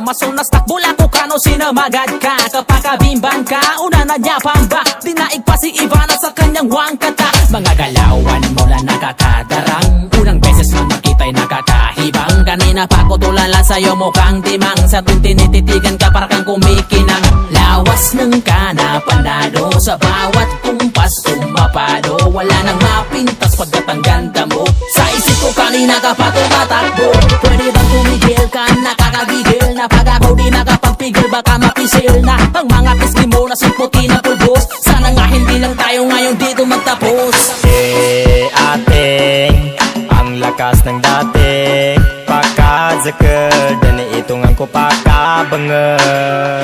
masunas takbula ko kano sinamagad ka. Kapag kabimban ka, una na niya pamba. Dinaig pa si Ivana sa kanyang wangkata. Mga galawan mula nakakadarang. Unang beses man makita'y nakakahibang. Kanina pa ko tulala sa'yo mukhang timang. Sa tuwing tinititigan ka para kang kumikinang. Lawas ng kana panalo. Sa bawat kumpas umapado. Wala nang mapintas pagkat ang ganda mo. Sa isip ko kanina ka pa tumatakbo. Pwede bang tumigil ka, nakakagigil na pag ako di nakapagpigil baka mapisil na. Ang mga pisngi mo na simputi na pulbos. Sana nga hindi lang tayo ngayon dito magtapos. Ating ang lakas ng dati pakazakad. Dani itong ang ko pakabangad.